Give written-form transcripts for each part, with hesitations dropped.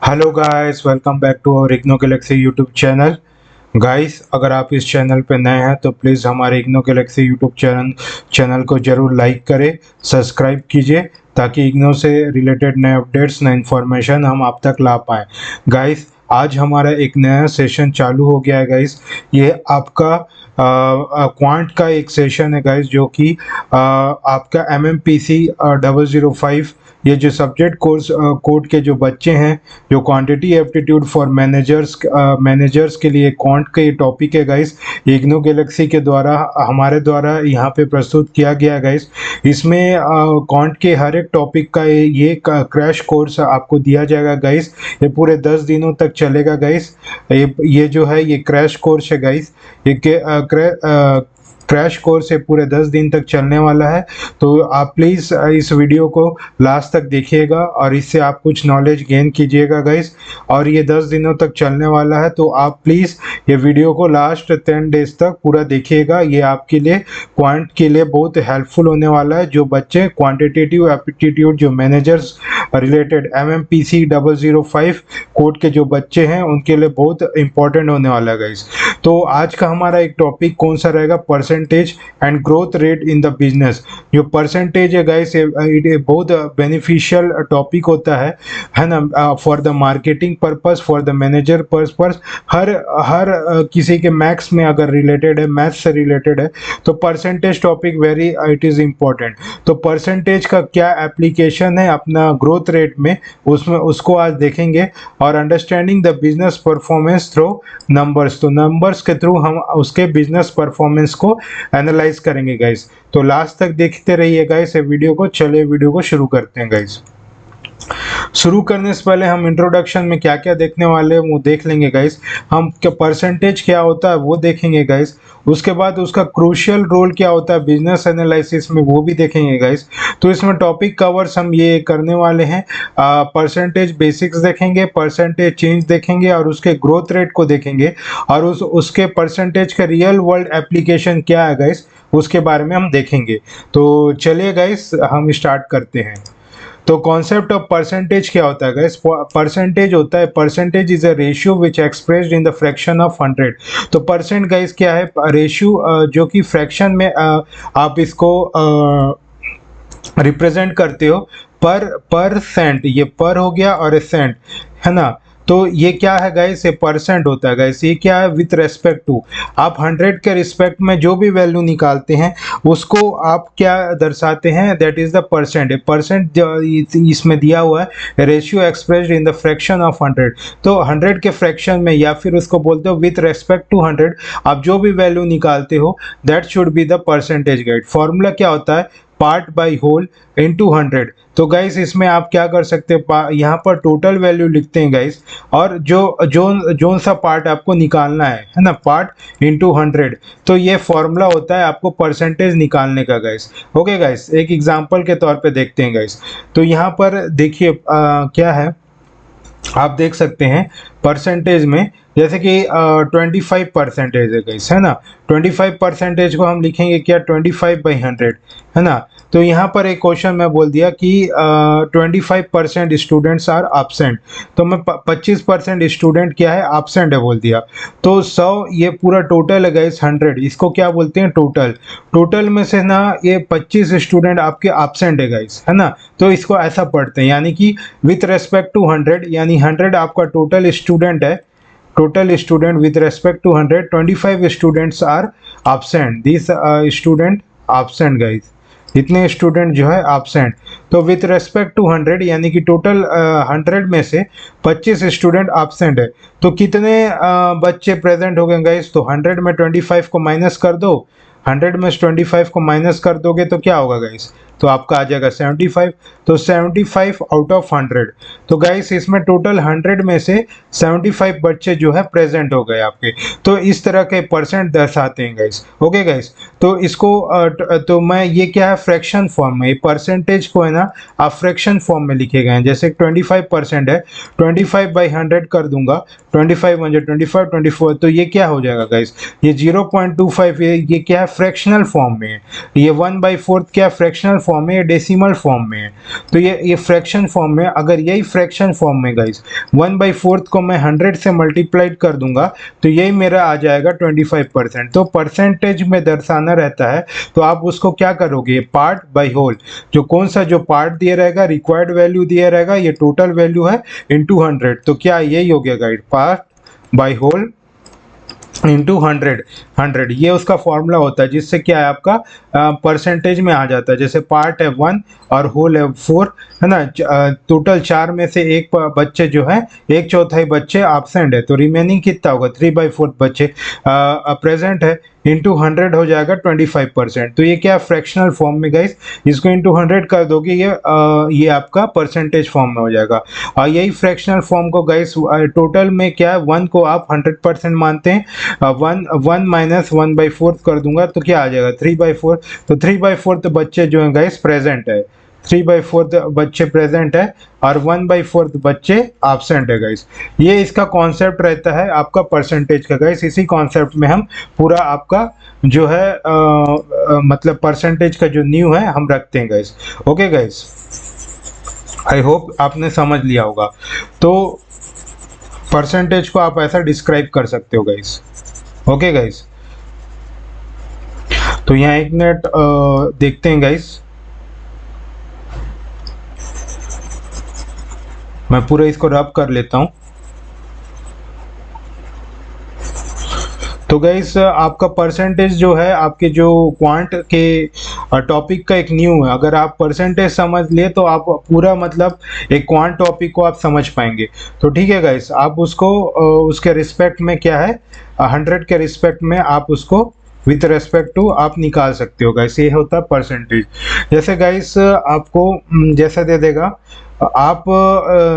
Hello guys, welcome back to our IGNOU galaxy YouTube channel. Guys, अगर आप इस channel पे नए हैं तो प्लीज़ हमारे इग्नो गैलेक्सी यूट्यूब चैनल को ज़रूर लाइक करें, सब्सक्राइब कीजिए ताकि इग्नो से रिलेटेड नए अपडेट्स, नए इन्फॉर्मेशन हम आप तक ला पाएँ। गाइस, आज हमारा एक नया सेशन चालू हो गया है गाइस। ये आपका क्वांट का एक सेशन है गाइस, जो कि आपका MMPC 005 ये जो सब्जेक्ट कोर्स कोड के जो बच्चे हैं, जो क्वांटिटी एप्टीट्यूड फॉर मैनेजर्स के लिए क्वांट का ये टॉपिक है गाइस, इग्नो गैलेक्सी के द्वारा हमारे द्वारा यहाँ पे प्रस्तुत किया गया गाइस। इसमें क्वांट के हर एक टॉपिक का ये क्रैश कोर्स आपको दिया जाएगा गाइस। ये पूरे 10 दिनों तक चलेगा गाइस। ये जो है ये क्रैश कोर्स है गाइस। ये क्रैश कोर्स है, पूरे 10 दिन तक चलने वाला है। तो आप प्लीज़ इस वीडियो को लास्ट तक देखिएगा और इससे आप कुछ नॉलेज गेन कीजिएगा गाइस। और ये 10 दिनों तक चलने वाला है, तो आप प्लीज़ ये वीडियो को लास्ट 10 डेज तक पूरा देखिएगा। ये आपके लिए क्वांट के लिए बहुत हेल्पफुल होने वाला है। जो बच्चे क्वांटिटेटिव एप्टीट्यूड जो मैनेजर्स रिलेटेड MMPC 005 कोड के जो बच्चे हैं उनके लिए बहुत इंपॉर्टेंट होने वाला है गाइस। तो आज का हमारा एक टॉपिक कौन सा रहेगा? Percentage and growth rate in the business. जो परसेंटेज है गाइस, ये बहुत बेनिफिशियल टॉपिक होता है ना, for the marketing purpose, for the manager purpose. हर किसी के मैथ्स में अगर रिलेटेड है, मैथ्स से रिलेटेड है, तो percentage topic very it is important. तो परसेंटेज का क्या एप्लीकेशन है अपना ग्रोथ रेट में, उसमें उसको आज देखेंगे। और understanding the business performance through numbers, तो नंबर्स के थ्रू हम उसके बिजनेस परफॉर्मेंस को एनालाइज करेंगे गाइस। तो लास्ट तक देखते रहिए गाइस ये वीडियो को। चलिए वीडियो को शुरू करते हैं गाइस। शुरू करने से पहले हम इंट्रोडक्शन में क्या क्या देखने वाले हैं वो देख लेंगे गाइस। हम क्या परसेंटेज क्या होता है वो देखेंगे गाइस। उसके बाद उसका क्रूशियल रोल क्या होता है बिजनेस एनालिसिस में, वो भी देखेंगे गाइस। तो इसमें टॉपिक कवर्स हम ये करने वाले हैं। परसेंटेज बेसिक्स देखेंगे, परसेंटेज चेंज देखेंगे और उसके ग्रोथ रेट को देखेंगे। और उसके परसेंटेज का रियल वर्ल्ड एप्लीकेशन क्या है गाइस, उसके बारे में हम देखेंगे। तो चलिए गाइस हम स्टार्ट करते हैं। तो कॉन्सेप्ट ऑफ परसेंटेज क्या होता है गाइस? परसेंटेज होता है, percentage is a ratio which expressed in the fraction of 100। तो परसेंट गाइस क्या है? रेशियो जो कि फ्रैक्शन में आप इसको रिप्रेजेंट करते हो पर सेंट। ये पर हो गया और सेंट, है ना। तो ये क्या है गाइस? ये परसेंट होता है गाइस। ये क्या है? विथ रेस्पेक्ट टू, आप 100 के रिस्पेक्ट में जो भी वैल्यू निकालते हैं उसको आप क्या दर्शाते हैं? That is the percent. Percent इसमें दिया हुआ है ratio expressed in the fraction of 100। तो 100 के फ्रैक्शन में, या फिर उसको बोलते हो विथ रेस्पेक्ट टू 100, आप जो भी वैल्यू निकालते हो that should be the percentage guide. Formula क्या होता है? Part by whole into 100। तो गाइस इसमें आप क्या कर सकते हैं, यहाँ पर टोटल वैल्यू लिखते हैं गाइस, और जो सा पार्ट आपको निकालना है ना, पार्ट इंटू 100। तो ये फॉर्मूला होता है आपको परसेंटेज निकालने का गाइस। ओके गाइस, एक एग्जांपल के तौर पे देखते हैं गाइस। तो यहाँ पर देखिए क्या है, आप देख सकते हैं परसेंटेज में, जैसे कि 25 परसेंटेज है गाइस, है ना। 25 परसेंटेज को हम लिखेंगे क्या? 25/100, है ना। तो यहाँ पर एक क्वेश्चन मैं बोल दिया कि 25% स्टूडेंट्स आर एब्सेंट। तो मैं 25% स्टूडेंट क्या है? एब्सेंट है बोल दिया। तो 100 ये पूरा टोटल है गाइस, 100 इसको क्या बोलते हैं? टोटल। टोटल में से ना ये 25 स्टूडेंट आपके एब्सेंट है गाइस, है ना। तो इसको ऐसा पढ़ते हैं, यानी कि विथ रेस्पेक्ट टू 100, यानी 100 आपका टोटल स्टूडेंट है। Total student with respect to 100, 25 students are absent. This student absent guys, इतने स्टूडेंट जो है एब्सेंट। तो विथ रेस्पेक्ट टू 100 यानी कि टोटल 100 में से 25 स्टूडेंट एब्सेंट है। तो कितने बच्चे प्रेजेंट हो गए गाइस? तो 100 में 25 को माइनस कर दो। 100 में 25 को माइनस कर दोगे तो क्या होगा गाइस? तो आपका आ जाएगा 75। तो 75 आउट ऑफ 100। तो गाइस इसमें टोटल 100 में से 75 बच्चे जो है प्रेजेंट हो गए आपके। तो इस तरह के परसेंट दर्शाते हैं गाइस। ओके गाइस, तो इसको तो मैं ये क्या है? फ्रैक्शन फॉर्म में, परसेंटेज को है ना आप फ्रैक्शन फॉर्म में लिखे गए हैं। जैसे 25% है, 25/100 कर दूंगा, 25 25 24। तो ये क्या हो जाएगा गाइस? ये 0.25, ये क्या है? फ्रैक्शनल फॉर्म में है। ये 1/4 क्या फ्रैक्शनल फॉर्म में, ये डेसिमल फॉर्म में है, तो ये फ्रैक्शन फॉर्म में। अगर यही फ्रैक्शन फॉर्म में गाइस 1/4 को मैं 100 से मल्टीप्लाइड कर दूंगा तो यही मेरा आ जाएगा 25%। तो परसेंटेज में दर्शाना रहता है तो आप उसको क्या करोगे, पार्ट बाय होल, जो कौन सा जो पार्ट दिया रहेगा, रिक्वायर्ड वैल्यू दिया रहेगा, ये टोटल वैल्यू है इनटू 100, तो क्या यही हो गया guide, part by whole into 100, ये उसका फॉर्मूला होता है जिससे क्या है आपका परसेंटेज में आ जाता है। जैसे पार्ट है 1 और होल है 4, है ना, टोटल 4 में से एक बच्चे जो है 1/4 बच्चे एब्सेंट है, तो रिमेनिंग कितना होगा, 3/4 बच्चे प्रेजेंट है, इंटू 100 हो जाएगा 25%। तो ये क्या फ्रैक्शनल फॉर्म में गाइस, इसको इंटू 100 कर दोगे ये आपका परसेंटेज फॉर्म में हो जाएगा। और यही फ्रैक्शनल फॉर्म को गाइस टोटल में क्या है, 1 को आप 100% मानते हैं, 1 माइनस 1/4 कर दूंगा तो क्या आ जाएगा 3/4, तो 3/4 बच्चे जो हैं गाइस प्रेजेंट है, 3/4 बच्चे प्रेजेंट है और 1/4 बच्चे एब्सेंट है गाइस। ये इसका कॉन्सेप्ट रहता है आपका परसेंटेज का गाइस। इसी कॉन्सेप्ट में हम पूरा आपका जो है मतलब परसेंटेज का जो न्यू है हम रखते हैं guys. Okay guys, I hope आपने समझ लिया होगा। तो परसेंटेज को आप ऐसा डिस्क्राइब कर सकते हो गाइस। ओके गाइस, तो यहाँ एक मिनट देखते हैं गाइस, मैं पूरा इसको रब कर लेता हूं। तो गाइस आपका परसेंटेज जो है आपके जो क्वांट के टॉपिक का एक न्यू है। अगर आप परसेंटेज समझ लिए तो आप पूरा मतलब एक क्वांट टॉपिक को आप समझ पाएंगे। तो ठीक है गाइस, आप उसको उसके रिस्पेक्ट में क्या है 100 के रिस्पेक्ट में आप उसको विथ रेस्पेक्ट टू आप निकाल सकते हो गाइस। ये होता है परसेंटेज। जैसे गाइस आपको जैसा दे देगा आप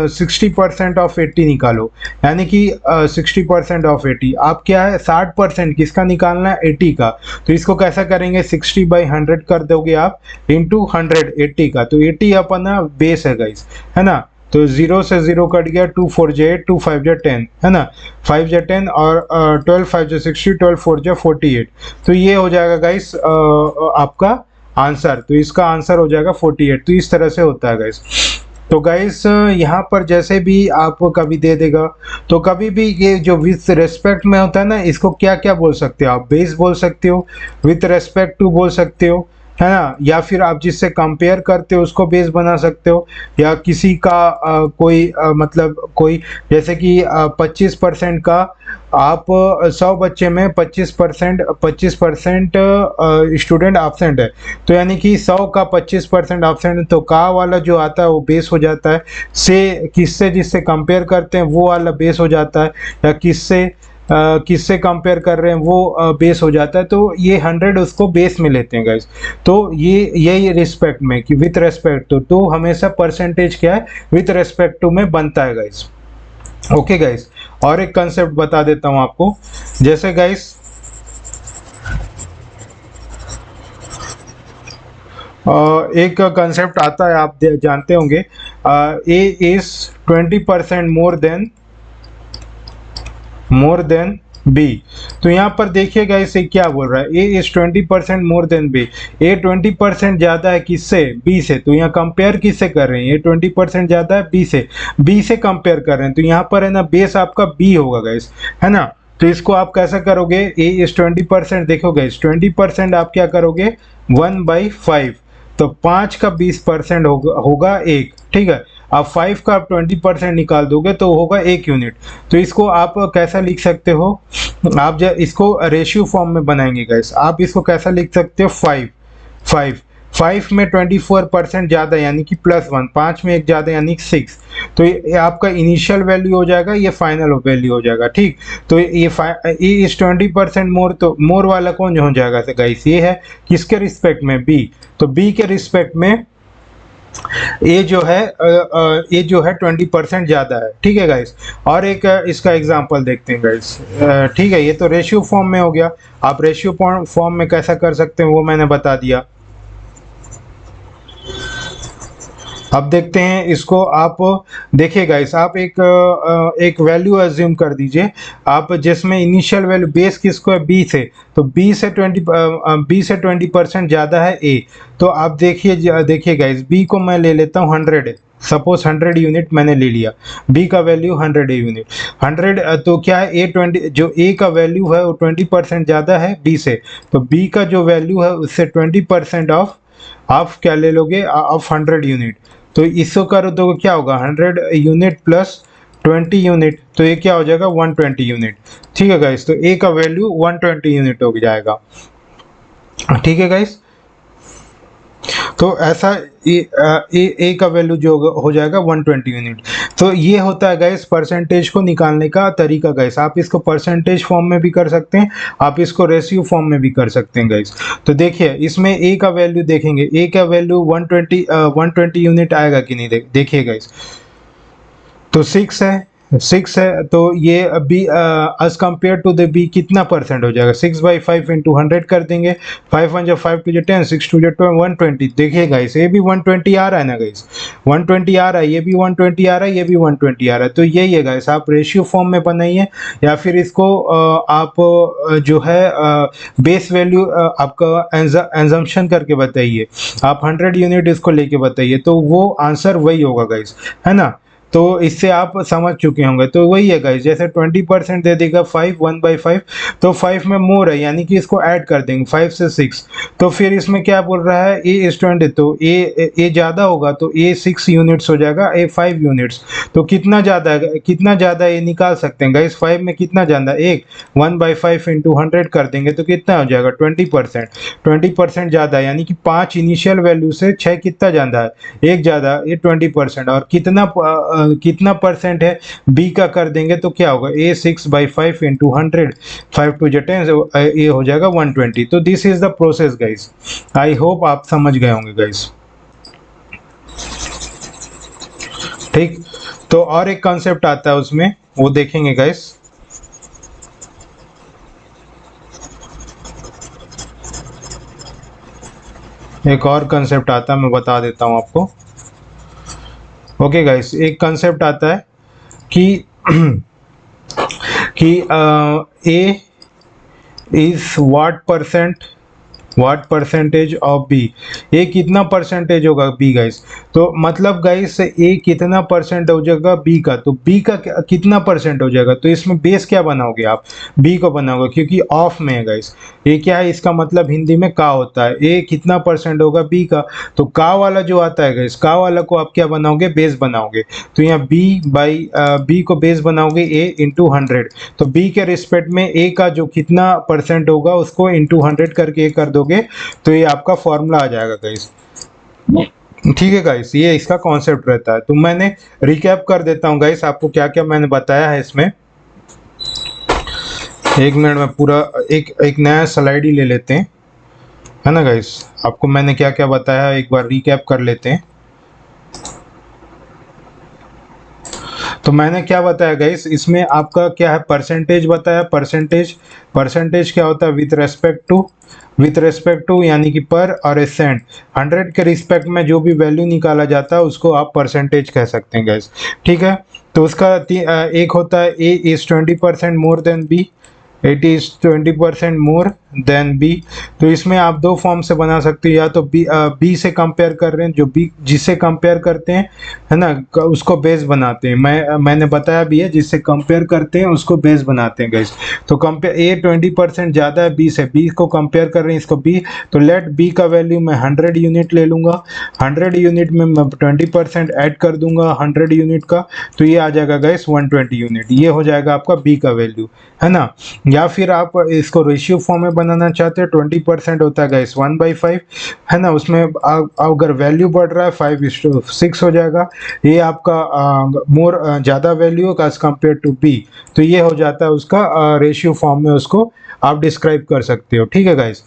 60% ऑफ 80 निकालो, यानी कि 60% ऑफ 80, आप क्या है 60% किसका निकालना है, 80 का। तो इसको कैसा करेंगे, 60/100 कर दोगे आप इंटू 100 80 का, तो 80 अपना बेस है गाइस, है ना। तो 0 से 0 कट गया, 2 4 जा 8, 2 5 जा 10, है ना, 5 जा 10 और 12 5 जा 60, 12 4 जा 48। तो ये हो जाएगा गाइस आपका आंसर। तो इसका आंसर हो जाएगा 48। तो इस तरह से होता है गाइस। तो गाइस यहाँ पर जैसे भी आप कभी दे देगा तो कभी भी ये जो विथ रेस्पेक्ट में होता है ना, इसको क्या क्या बोल सकते हो आप, बेस बोल सकते हो, विथ रेस्पेक्ट टू बोल सकते हो, है ना, या फिर आप जिससे कंपेयर करते हो उसको बेस बना सकते हो, या किसी का कोई मतलब कोई जैसे कि 25% का आप 100 बच्चे में 25% स्टूडेंट एब्सेंट है, तो यानी कि 100 का 25% एब्सेंट, तो का वाला जो आता है वो बेस हो जाता है, से किससे जिससे कंपेयर करते हैं वो वाला बेस हो जाता है, या किससे कंपेयर कर रहे हैं वो बेस हो जाता है। तो ये 100 उसको बेस में लेते हैं गाइस। तो ये यही रिस्पेक्ट में कि विथ रेस्पेक्ट तो हमेशा परसेंटेज क्या है विथ रेस्पेक्ट टू में बनता है गाइस। ओके गाइस, और एक कंसेप्ट बता देता हूं आपको। जैसे गाइस एक कंसेप्ट आता है, आप जानते होंगे, ए इज 20% मोर देन बी। तो यहाँ पर देखिएगा इसे क्या बोल रहा है, A is 20% more than B. ए 20% ज्यादा है किससे, बी से। तो यहाँ कंपेयर किससे कर रहे हैं, ये 20% ज्यादा है बी से कंपेयर कर रहे हैं। तो यहाँ पर है ना बेस आपका बी होगा गाइस, है ना। तो इसको आप कैसा करोगे, ए इज 20%, देखो गाइस 20% आप क्या करोगे 1/5, तो 5 का 20% होगा 1, ठीक है। आप 5 का आप 20% निकाल दोगे तो होगा 1 यूनिट। तो इसको आप कैसा लिख सकते हो, आप जब इसको रेशियो फॉर्म में बनाएंगे गाइस, आप इसको कैसा लिख सकते हो 5 में 24% ज़्यादा यानी कि +1, 5 में एक ज़्यादा यानी 6। तो ये आपका इनिशियल वैल्यू हो जाएगा, ये फाइनल वैल्यू हो जाएगा, ठीक। तो ये इस 20% मोर, तो मोर वाला कौन हो जाएगा गाइस, ये है किसके रिस्पेक्ट में, बी। तो बी के रिस्पेक्ट में ये जो है 20% ज़्यादा है, ठीक है गाइस। और एक इसका एग्जांपल देखते हैं गाइस, ठीक है। ये तो रेशियो फॉर्म में हो गया, आप रेशियो फॉर्म में कैसा कर सकते हैं वो मैंने बता दिया। अब देखते हैं इसको। आप देखिए गाइस, आप एक वैल्यू एज्यूम कर दीजिए आप, जिसमें इनिशियल वैल्यू बेस किसको है, बी से, तो बी से 20% ज़्यादा है ए। तो आप देखिए गाइस, बी को मैं ले लेता हूँ 100, सपोज 100 यूनिट मैंने ले लिया, बी का वैल्यू 100 यूनिट, 100 तो क्या है, ए 20, जो ए का वैल्यू है वो 20% ज़्यादा है बी से, तो बी का जो वैल्यू है उससे 20% ऑफ, आप क्या ले लोगे, ऑफ 100 यूनिट। तो इसको करो तो क्या होगा, 100 यूनिट प्लस 20 यूनिट, तो ये क्या हो जाएगा, 120 यूनिट। ठीक है गाइस, तो ए का वैल्यू 120 यूनिट हो जाएगा। ठीक है गाइस, तो ऐसा ए का वैल्यू जो हो जाएगा 120 यूनिट। तो ये होता है गाइस परसेंटेज को निकालने का तरीका गाइस। आप इसको परसेंटेज फॉर्म में भी कर सकते हैं, आप इसको रेशियो फॉर्म में भी कर सकते हैं गाइस। तो देखिए इसमें ए का वैल्यू देखेंगे, ए का वैल्यू 120 यूनिट आएगा कि नहीं, देखिए गाइस, तो 6 है, तो ये B as compare to the B कितना परसेंट हो जाएगा, 6/5 इंटू 100 कर देंगे, 5 1 5 2 10, 6 2 120। देखिए गाइस, ये भी 120 आ रहा है ना गाइस, 120 आ रहा है, ये भी 120 आ रहा है, ये भी 120 आ रहा है। तो यही है गाइस, आप रेशियो फॉर्म में बनाइए, या फिर इसको आप जो है बेस वैल्यू आपका एजम्पशन करके बताइए, आप 100 यूनिट इसको लेके बताइए, तो वो आंसर वही होगा गाइस, है ना। तो इससे आप समझ चुके होंगे। तो वही है गाइस, जैसे 20% दे देगा 5, 1/5, तो 5 में मोर है, यानी कि इसको ऐड कर देंगे 5 से 6। तो फिर इसमें क्या बोल रहा है, ए इज 20, तो ए ज़्यादा होगा, तो ए 6 यूनिट्स हो जाएगा, ए 5 यूनिट्स। तो कितना ज़्यादा है, कितना ज़्यादा ये निकाल सकते हैं गाइस, 5 में कितना ज़्यादा, एक 1/5 इंटू 100 कर देंगे तो कितना हो जाएगा, 20%। 20% ज़्यादा, यानी कि 5 इनिशियल वैल्यू से 6 कितना ज़्यादा है, एक ज़्यादा, ये 20%। और कितना परसेंट है बी का कर देंगे तो क्या होगा, ए 6/5 इंटू 100, 5 2 10, ये हो जाएगा 120। तो this is the process guys, I hope आप समझ गए होंगे गाइस। ठीक, तो और एक कॉन्सेप्ट आता है उसमें, वो देखेंगे गाइस। एक और कॉन्सेप्ट आता है, मैं बता देता हूं आपको। ओके गाइस, एक कॉन्सेप्ट आता है कि A is what percentage of B, A कितना परसेंटेज होगा बी गाइस। तो मतलब गाइस ए कितना परसेंट हो जाएगा बी का, तो बी का कितना परसेंट हो जाएगा, तो इसमें बेस क्या बनाओगे आप, बी को बनाओगे, क्योंकि ऑफ में है गाइस। ए क्या है, इसका मतलब हिंदी में का होता है, ए कितना परसेंट होगा बी का, तो का वाला जो आता है गाइस, का वाला को आप क्या बनाओगे, बेस बनाओगे। तो यहाँ बी को बेस बनाओगे ए इंटू 100, तो बी के रिस्पेक्ट में ए का जो कितना परसेंट होगा उसको इंटू 100 करके कर दोगे, तो ये आपका फॉर्मूला आ जाएगा गाइस। ठीक है गाइस, ये इसका कॉन्सेप्ट रहता है। तो मैंने रिकैप कर देता हूँ गाइस, आपको क्या क्या मैंने बताया है इसमें। एक मिनट में पूरा एक नया स्लाइड ही ले लेते हैं, है ना गाइस। आपको मैंने क्या क्या बताया एक बार रिकैप कर लेते हैं। तो मैंने क्या बताया गाइस, इसमें आपका क्या है, परसेंटेज बताया। परसेंटेज क्या होता है, विथ रेस्पेक्ट टू यानी कि पर, और एसेंट 100 के रिस्पेक्ट में जो भी वैल्यू निकाला जाता है उसको आप परसेंटेज कह सकते हैं गाइस। ठीक है, तो उसका एक होता है A is 20% more than B, it is 20% more than B. तो इसमें आप दो फॉर्म से बना सकते हो, या तो बी से कंपेयर कर रहे हैं, जो बी जिससे कंपेयर करते हैं, है ना, उसको बेस बनाते हैं। मैंने बताया भी है, जिससे कंपेयर करते हैं उसको बेस बनाते हैं गाइस। तो कंपेयर ए 20% ज़्यादा है बी से, बी को कंपेयर कर रहे हैं इसको बी, तो लेट बी का वैल्यू मैं 100 यूनिट ले लूँगा, 100 यूनिट में मैं 20% ऐड कर दूंगा 100 यूनिट का, तो ये आ जाएगा गाइस 120 यूनिट। ये हो जाएगा आपका बी का वैल्यू, है ना। या फिर आप इसको रेशियो फॉर्म में बनाना चाहते हैं, 20% होता है गाइस 1/5, है ना, उसमें अगर वैल्यू बढ़ रहा है 5:6 हो जाएगा, ये आपका मोर ज़्यादा value as compare to B, तो ये हो जाता है उसका रेशियो फॉर्म में, उसको आप डिस्क्राइब कर सकते हो। ठीक है गाइस,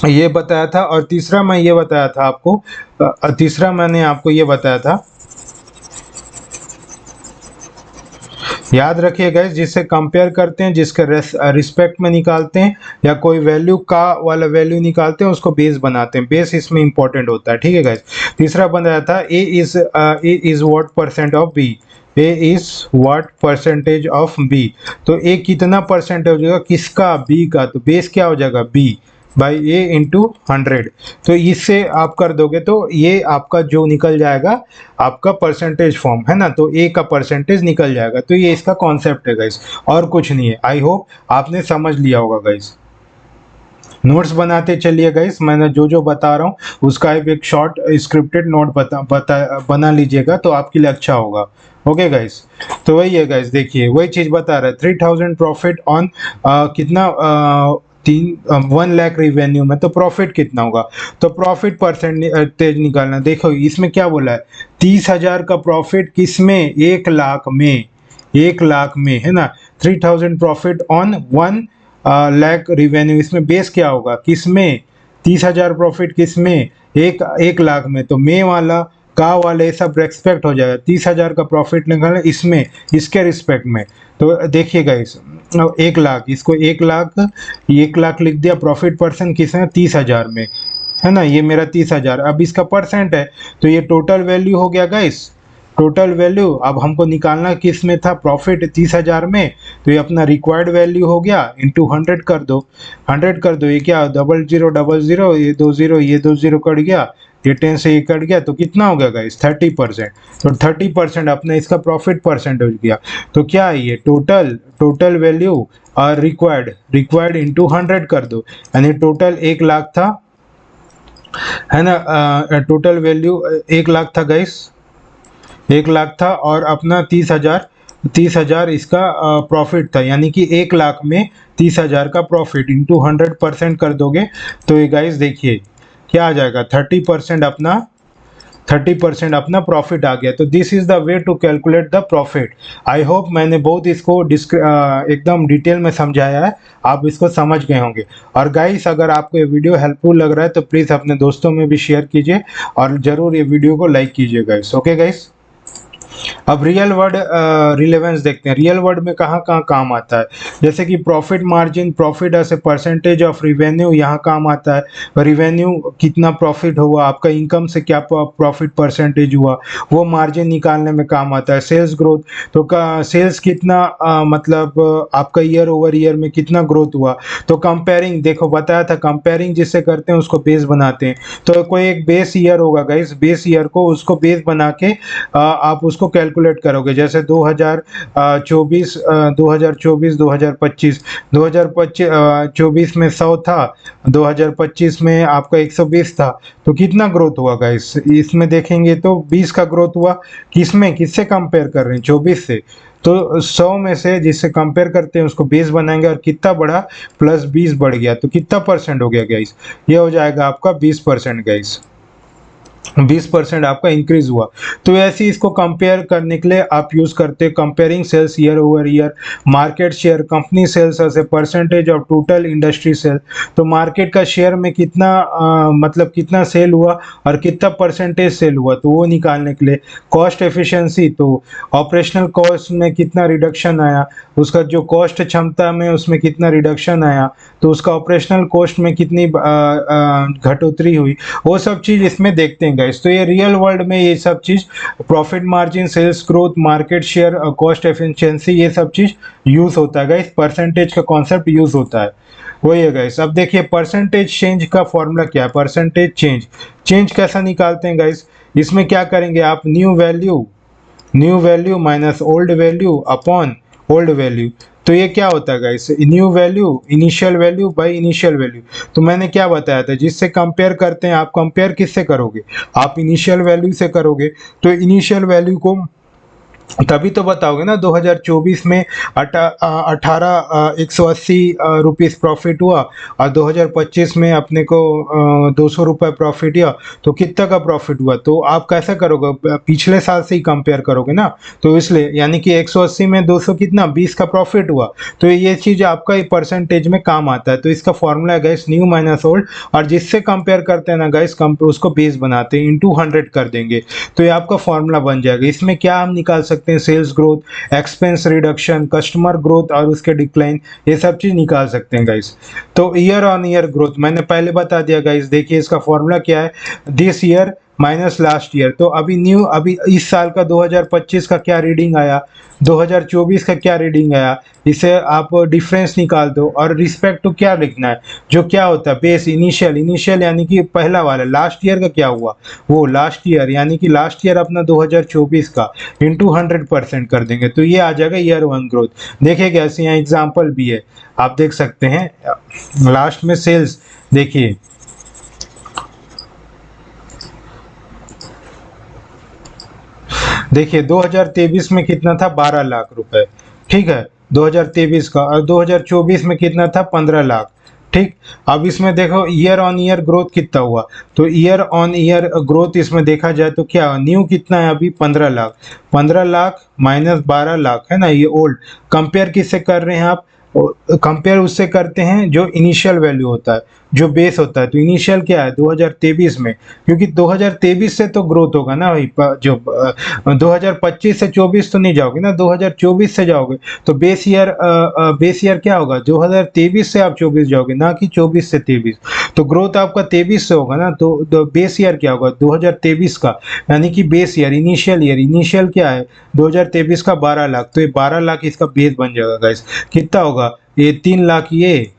ये बताया था। और तीसरा मैं ये बताया था आपको, तीसरा मैंने आपको ये बताया था, याद रखिए गाइस, जिससे कंपेयर करते हैं, जिसके रिस्पेक्ट में निकालते हैं, या कोई वैल्यू का वाला वैल्यू निकालते हैं, उसको बेस बनाते हैं। बेस इसमें इंपॉर्टेंट होता है। ठीक है गाइस, तीसरा बताया था A is what percent of B, A is what percentage of B. तो ए कितना परसेंट हो जाएगा किसका, बी का, तो बेस क्या हो जाएगा बी बाई ए इंटू 100। तो इससे आप कर दोगे तो ये आपका जो निकल जाएगा आपका परसेंटेज फॉर्म है ना, तो ए का परसेंटेज निकल जाएगा। तो ये इसका कॉन्सेप्ट है गाइस, और कुछ नहीं है। आई होप आपने समझ लिया होगा गाइस। नोट्स बनाते चलिए गाइस, मैंने जो जो बता रहा हूँ उसका एक शॉर्ट स्क्रिप्टेड नोट बना लीजिएगा तो आपके लिए अच्छा होगा। ओके गाइस, तो वही है गाइस, देखिए वही चीज बता रहा है 3000 प्रॉफिट ऑन कितना 1 लाख रिवेन्यू में, तो प्रॉफिट कितना होगा, तो प्रॉफिट परसेंटेज निकालना। देखो इसमें क्या बोला है, 30,000 का प्रॉफिट किसमें, 1 लाख में, 1 लाख में है ना। 3000 प्रॉफिट ऑन 1 लाख रिवेन्यू, इसमें बेस क्या होगा किसमें, 30,000 प्रॉफिट किसमें, 1 लाख में, तो मे वाला का वाले सब रेस्पेक्ट हो जाएगा। 30,000 का प्रॉफिट निकालना इसमें, इसके रिस्पेक्ट में। तो देखिएगा इस 1 लाख, इसको 1 लाख लिख दिया, प्रॉफिट परसेंट किस में 30,000 में है ना, ये मेरा 30,000। अब इसका परसेंट है तो ये टोटल वैल्यू हो गया गाइस, टोटल वैल्यू। अब हमको निकालना किस में था, प्रॉफिट 30,000 में, तो ये अपना रिक्वायर्ड वैल्यू हो गया इंटू 100 कर दो, 100 कर दो। ये क्या 0000, ये 20, ये 20 कट गया, ये 10 से ये कट गया, तो कितना हो गया गाइस 30%। तो 30% अपने इसका प्रॉफिट परसेंट हो गया। तो क्या है ये टोटल वैल्यू और रिक्वायर्ड इंटू 100 कर दो, यानी टोटल 1 लाख था है ना, टोटल वैल्यू 1 लाख था गाइस, 1 लाख था, और अपना 30,000 इसका प्रॉफिट था, यानी कि 1 लाख में 30,000 का प्रॉफिट इंटू 100% कर दोगे तो ये गाइस देखिए क्या आ जाएगा, 30% अपना प्रॉफिट आ गया। तो this is the way to calculate the profit. I hope मैंने बहुत इसको एकदम डिटेल में समझाया है, आप इसको समझ गए होंगे। और गाइस अगर आपको ये वीडियो हेल्पफुल लग रहा है तो प्लीज़ अपने दोस्तों में भी शेयर कीजिए और ज़रूर ये वीडियो को लाइक कीजिए गाइस। ओके गाइस, अब रियल वर्ड रिलेवेंस देखते हैं, रियल वर्ड में कहाँ कहाँ काम आता है। जैसे कि profit margin, profit as a percentage of revenue, यहाँ काम आता है। रिवेन्यू कितना प्रॉफिट हुआ, आपका इनकम से क्या प्रॉफिट परसेंटेज हुआ, वो मार्जिन निकालने में काम आता है। सेल्स ग्रोथ, तो सेल्स कितना मतलब आपका ईयर ओवर ईयर में कितना ग्रोथ हुआ। तो कंपेयरिंग, देखो बताया था कंपेयरिंग जिससे करते हैं उसको बेस बनाते हैं। तो कोई एक बेस ईयर होगा गाइस, बेस ईयर को उसको बेस बना के आप उसको कैलकुलेट करोगे। जैसे 2024 2024 में 100 था, 2025 में आपका 120 था, तो कितना ग्रोथ हुआ गाइस, इसमें देखेंगे तो 20 का ग्रोथ हुआ। किसमें, किससे कंपेयर कर रहे हैं, 24 से। तो 100 में से जिससे कंपेयर करते हैं उसको बेस बनाएंगे, और कितना बढ़ा, प्लस 20 बढ़ गया, तो कितना परसेंट हो गया गाइस, ये हो जाएगा आपका 20% गाइस, 20% आपका इंक्रीज हुआ। तो ऐसे इसको कंपेयर करने के लिए आप यूज करते हैं comparing sales year over year, market share, company sales as a percentage of total industry sale. तो मार्केट का शेयर में कितना मतलब कितना सेल हुआ और कितना परसेंटेज सेल हुआ, तो वो निकालने के लिए कॉस्ट एफिशिएंसी, तो ऑपरेशनल कॉस्ट में कितना रिडक्शन आया, उसका जो कॉस्ट क्षमता में उसमें कितना रिडक्शन आया, तो उसका ऑपरेशनल कॉस्ट में कितनी घटोतरी हुई, वो सब चीज़ इसमें देखते हैं गाइस। तो ये रियल वर्ल्ड में ये सब चीज़ profit margin, sales growth, market share, cost efficiency, ये सब चीज़ यूज़ होता है गाइस, परसेंटेज का कॉन्सेप्ट यूज़ होता है, वही है गाइस। अब देखिए परसेंटेज चेंज का फॉर्मूला क्या है, परसेंटेज चेंज कैसा निकालते हैं गाइस। इसमें क्या करेंगे आप, new value minus old value upon old value. तो ये क्या होता है guys, new value initial value by initial value. तो मैंने क्या बताया था, जिससे कंपेयर करते हैं, आप कंपेयर किससे करोगे, आप इनिशियल वैल्यू से करोगे। तो इनिशियल वैल्यू को तभी तो बताओगे ना, 2024 में 180 रुपीज़ प्रॉफिट हुआ और 2025 में अपने को 200 रुपये प्रॉफिट हुआ, तो कितना का प्रॉफिट हुआ। तो आप कैसा करोगे, पिछले साल से ही कंपेयर करोगे ना, तो इसलिए यानी कि 180 में 200 कितना 20 का प्रॉफिट हुआ। तो ये चीज़ आपका परसेंटेज में काम आता है। तो इसका फॉर्मूला है गाइस न्यू माइनस ओल्ड, और जिससे कंपेयर करते हैं ना गाइस, उसको बेस बनाते हैं, इंटू 100 कर देंगे, तो ये आपका फॉर्मूला बन जाएगा। इसमें क्या हम निकाल सकते हैं, sales growth, expense reduction, customer growth और उसके डिक्लाइन, ये सब चीज निकाल सकते हैं गाइस। तो ईयर ऑन ईयर ग्रोथ मैंने पहले बता दिया गाइस, देखिए इसका फॉर्मूला क्या है, this year minus last year. तो अभी इस साल का 2025 का क्या रीडिंग आया, 2024 का क्या रीडिंग आया, इसे आप डिफरेंस निकाल दो और रिस्पेक्ट टू क्या लिखना है, जो क्या होता है बेस इनिशियल यानी कि पहला वाला, लास्ट ईयर का क्या हुआ वो लास्ट ईयर, यानी कि लास्ट ईयर अपना 2024 का इंटू 100% कर देंगे तो ये आ जाएगा ईयर वन ग्रोथ। देखिए कैसे यहाँ एग्जाम्पल भी है, आप देख सकते हैं लास्ट में सेल्स, देखिए देखिए 2023 में कितना था, 12 लाख रुपए, ठीक है 2023 का, और 2024 में कितना था, 15 लाख, ठीक। अब इसमें देखो ईयर ऑन ईयर ग्रोथ कितना हुआ, तो ईयर ऑन ईयर ग्रोथ इसमें देखा जाए तो क्या न्यू कितना है अभी, 15 लाख, 15 लाख माइनस 12 लाख है ना, ये ओल्ड। कंपेयर किससे कर रहे हैं आप, कंपेयर उससे करते हैं जो इनिशियल वैल्यू होता है, जो बेस होता है। तो इनिशियल क्या है 2023 में, क्योंकि 2023 से तो ग्रोथ होगा ना भाई, जो 2025 से 24 तो नहीं जाओगे ना, 2024 से जाओगे तो बेस ईयर क्या होगा, 2023 से आप 24 जाओगे ना कि 24 से 23, तो ग्रोथ आपका 23 से होगा ना, तो बेस ईयर क्या होगा 2023 का, यानी कि बेस ईयर, इनिशियल क्या है 2023 का 12 लाख, तो ये 12 लाख इसका बेस बन जाएगा गाइस। कितना होगा ये 3 लाख, ये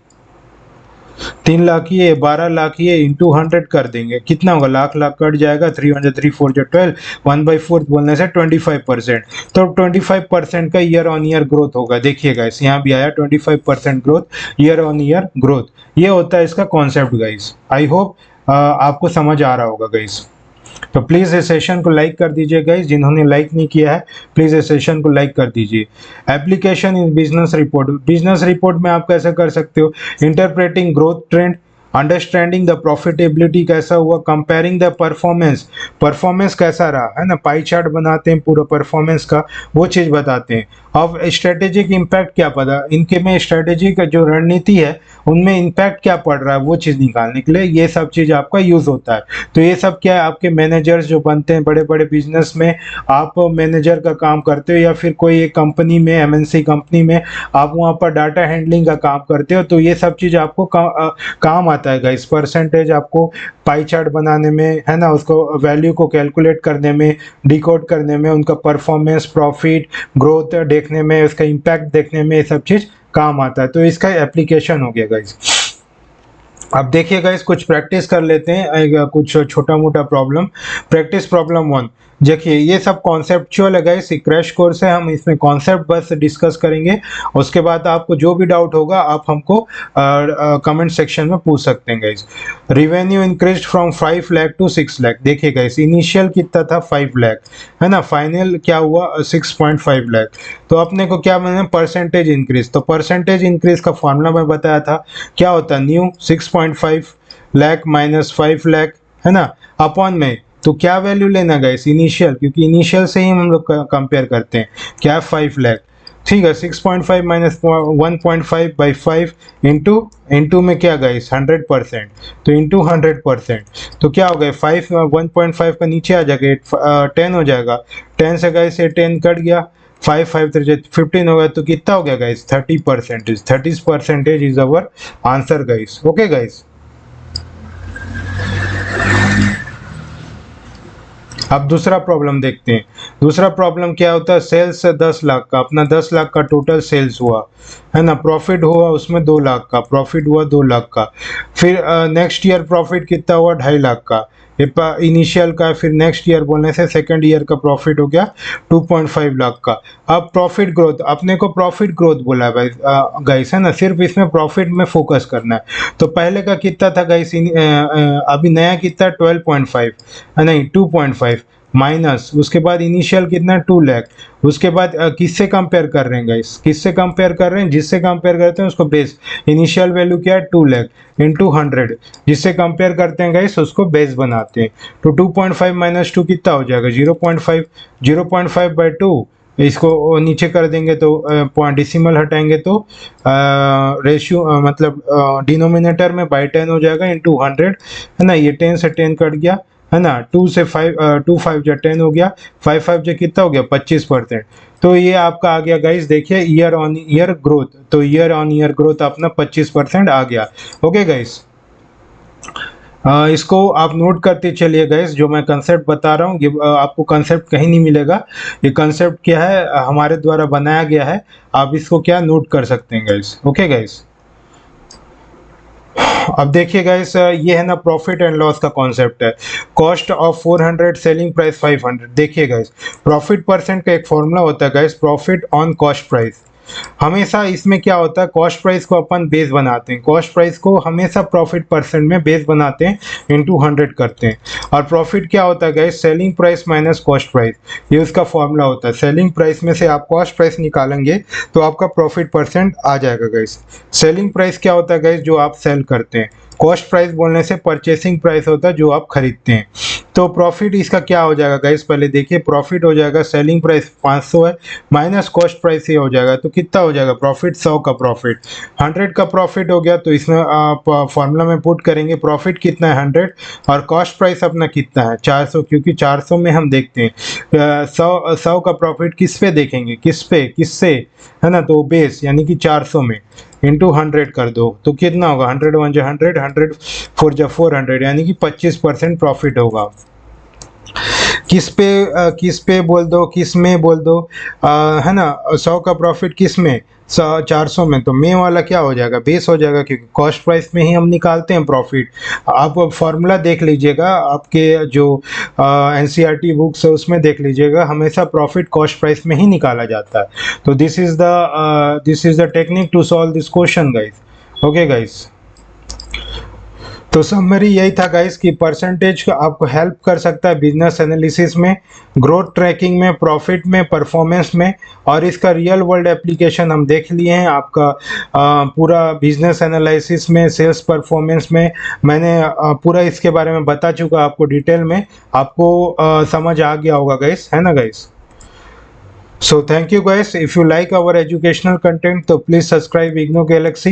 3 लाख ये 12 लाख ये इंटू 100 कर देंगे, कितना होगा, लाख लाख कट जाएगा, 3 4 12, 1/4 बोलने से 25%, तो 25% का ईयर ऑन ईयर ग्रोथ होगा। देखिए गाइस यहाँ भी आया 25% growth, year on year growth, ये होता है इसका कॉन्सेप्ट गाइस। आई होप आपको समझ आ रहा होगा गाइस। तो प्लीज़ इस सेशन को लाइक कर दीजिए गाइस, जिन्होंने लाइक नहीं किया है प्लीज़ इस सेशन को लाइक कर दीजिए। एप्लीकेशन इन बिजनेस रिपोर्ट में आप कैसे कर सकते हो, interpreting growth trend, understanding the profitability कैसा हुआ, कंपेयरिंग द परफॉर्मेंस कैसा रहा है ना, पाई चार्ट बनाते हैं पूरा परफॉर्मेंस का, वो चीज़ बताते हैं। अब स्ट्रेटेजिक इम्पैक्ट क्या पता, इनके में स्ट्रेटेजिक जो रणनीति है उनमें इम्पैक्ट क्या पड़ रहा है वो चीज़ निकालने के लिए ये सब चीज़ आपका यूज़ होता है। तो ये सब क्या है, आपके मैनेजर्स जो बनते हैं बड़े बड़े बिजनेस में, आप मैनेजर का काम करते हो या फिर कोई एक कंपनी में, एमएनसी कंपनी में आप वहाँ पर डाटा हैंडलिंग का काम करते हो, तो ये सब चीज़ आपको काम आता है गाइस। परसेंटेज आपको पाई चार्ट बनाने में है ना, उसको वैल्यू को कैलकुलेट करने में, डिकोड करने में, उनका परफॉर्मेंस, प्रॉफिट, ग्रोथ देखने में, उसका इम्पैक्ट देखने में, ये सब चीज़ काम आता है। तो इसका एप्लीकेशन हो गया गाइस। अब देखिए गाइस कुछ प्रैक्टिस कर लेते हैं, कुछ छोटा मोटा प्रॉब्लम। प्रैक्टिस प्रॉब्लम 1, देखिए ये सब कॉन्सेप्चुअल है गाइस, क्रैश कोर्स है, हम इसमें कॉन्सेप्ट बस डिस्कस करेंगे, उसके बाद आपको जो भी डाउट होगा आप हमको कमेंट सेक्शन में पूछ सकते हैं guys. Revenue increase from 5 lakh to 6 lakh, देखिए गाइस इनिशियल कितना था 5 लाख है ना, फाइनल क्या हुआ 6.5 लाख, तो अपने को क्या मैंने परसेंटेज इंक्रीज, तो परसेंटेज इंक्रीज का फॉर्मूला मैं बताया था, क्या होता है न्यू 6.5 लाख माइनस 5 लाख है ना, अपॉन में, तो क्या वैल्यू लेना गाइस इनिशियल, क्योंकि इनिशियल से ही हम लोग कंपेयर करते हैं, क्या 5 लाख, ठीक है 6.5 माइनस 1.5 बाई 5 इंटू में क्या गाइस 100%, तो इंटू 100%, तो क्या हो गया 5 1.5 का नीचे आ जाएगा 10 हो जाएगा, 10 से गाइस ये 10 कट गया, 5 5 15 हो गया, तो कितना हो गया guys 30% is our answer guys. Okay guys, अब दूसरा प्रॉब्लम देखते हैं। दूसरा प्रॉब्लम क्या होता है, सेल्स से 10 लाख का, अपना 10 लाख का टोटल सेल्स हुआ है ना, प्रॉफिट हुआ उसमें 2 लाख का, प्रॉफिट हुआ 2 लाख का, फिर नेक्स्ट ईयर प्रॉफिट कितना हुआ 2.5 लाख का, इनिशियल का, फिर नेक्स्ट ईयर बोलने से सेकंड ईयर का प्रॉफिट हो गया 2.5 लाख का। अब प्रॉफिट ग्रोथ, अपने को प्रॉफिट ग्रोथ बोला है भाई गाइस है ना, सिर्फ इसमें प्रॉफिट में फोकस करना है। तो पहले का कितना था गाइस, अभी नया कितना 12.5 नहीं 2.5 माइनस, उसके बाद इनिशियल कितना 2 लाख, उसके बाद किससे कंपेयर कर रहे हैं गाइस, किससे कंपेयर कर रहे हैं, जिससे कंपेयर करते हैं उसको बेस, इनिशियल वैल्यू क्या है 2 लाख इंटू 100, जिससे कंपेयर करते हैं गाइस उसको बेस बनाते हैं। तो 2.5 माइनस 2 कितना हो जाएगा 0.5, 0.5 बाई 2, इसको नीचे कर देंगे तो पॉइंट डिसिमल हटाएंगे तो रेशियो मतलब डिनोमिनेटर में बाई 10 हो जाएगा इंटू 100 है ना, ये 10 से 10 कट गया है ना। 2 से 5 2 5 जा 10 हो गया, 5 5 जा कितना हो गया 25%। तो ये आपका आ गया गाइस, देखिए ईयर ऑन ईयर ग्रोथ, तो ईयर ऑन ईयर ग्रोथ अपना 25% आ गया। ओके गाइस, इसको आप नोट करते चलिए गाइस, जो मैं कंसेप्ट बता रहा हूँ आपको कंसेप्ट कहीं नहीं मिलेगा। ये कंसेप्ट क्या है, हमारे द्वारा बनाया गया है, आप इसको क्या नोट कर सकते हैं गाइस। ओके गाइस, अब देखिए गाइस, ये है ना प्रॉफिट एंड लॉस का कॉन्सेप्ट है। Cost of 400, selling price 500। देखिए गाइस, प्रॉफिट परसेंट का एक फॉर्मूला होता है guys, profit on cost price. हमेशा इसमें क्या होता है, कॉस्ट प्राइस को अपन बेस बनाते हैं, कॉस्ट प्राइस को हमेशा प्रॉफिट परसेंट में बेस बनाते हैं, इनटू 100 करते हैं। और प्रॉफिट क्या होता है guys, selling price minus cost price, ये उसका फॉर्मूला होता है। सेलिंग प्राइस में से आप कॉस्ट प्राइस निकालेंगे तो आपका प्रॉफिट परसेंट आ जाएगा गाइस। सेलिंग प्राइस क्या होता है गाइस, जो आप सेल करते हैं। कॉस्ट प्राइस बोलने से परचेसिंग प्राइस होता है, जो आप खरीदते हैं। तो प्रॉफिट इसका क्या हो जाएगा गाइस, पहले देखिए, प्रॉफिट हो जाएगा सेलिंग प्राइस 500 है, माइनस कॉस्ट प्राइस ये हो जाएगा, तो कितना हो जाएगा प्रॉफिट, 100 का प्रॉफिट। 100 का प्रॉफिट हो गया, तो इसमें आप फॉर्मूला में पुट करेंगे, प्रॉफिट कितना है 100 और कॉस्ट प्राइस अपना कितना है 400, क्योंकि 400 में हम देखते हैं 100 का प्रॉफिट किस पे देखेंगे, किससे, है ना, तो बेस यानी कि 400 में इंटू 100 कर दो, तो कितना होगा 100 1 जा 100, 100 4 जा 400, यानी कि 25% प्रॉफिट होगा। किस पे बोल दो, किस में बोल दो, है ना, 100 का प्रॉफिट किस में, 400 में, तो में वाला क्या हो जाएगा, बेस हो जाएगा, क्योंकि कॉस्ट प्राइस में ही हम निकालते हैं प्रॉफिट। आप फॉर्मूला देख लीजिएगा, आपके जो एनसीईआरटी बुक्स है उसमें देख लीजिएगा, हमेशा प्रॉफिट कॉस्ट प्राइस में ही निकाला जाता है। तो this is the technique to solve this question guys. Okay guys, तो समरी यही था गाइस कि परसेंटेज आपको हेल्प कर सकता है बिजनेस एनालिसिस में, ग्रोथ ट्रैकिंग में, प्रॉफिट में, परफॉर्मेंस में, और इसका रियल वर्ल्ड एप्लीकेशन हम देख लिए हैं। आपका पूरा बिजनेस एनालिसिस में, सेल्स परफॉर्मेंस में मैंने पूरा इसके बारे में बता चुका आपको डिटेल में, आपको समझ आ गया होगा गाइस, है ना guys. So thank you guys. If you like our educational content, so please subscribe Igno Galaxy.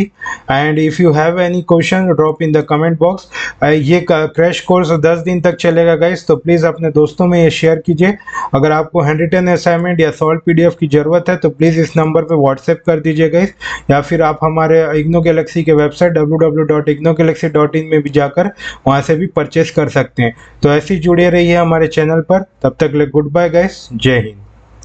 And if you have any question, drop in the comment box. ये क्रैश कोर्स 10 दिन तक चलेगा गाइस, तो please अपने दोस्तों में ये share कीजिए। अगर आपको हैंड रिटन असाइनमेंट या सॉल्व पीडीएफ की ज़रूरत है तो प्लीज़ इस नंबर पे व्हाट्सएप कर दीजिए गाइस, या फिर आप हमारे इग्नो गैलेक्सी के वेबसाइट www.ignogalaxy.in में भी जाकर वहाँ से भी परचेस कर सकते हैं। तो ऐसे ही जुड़े रहिए हमारे चैनल पर, तब तक ले गुड बाय गाइस, जय हिंद।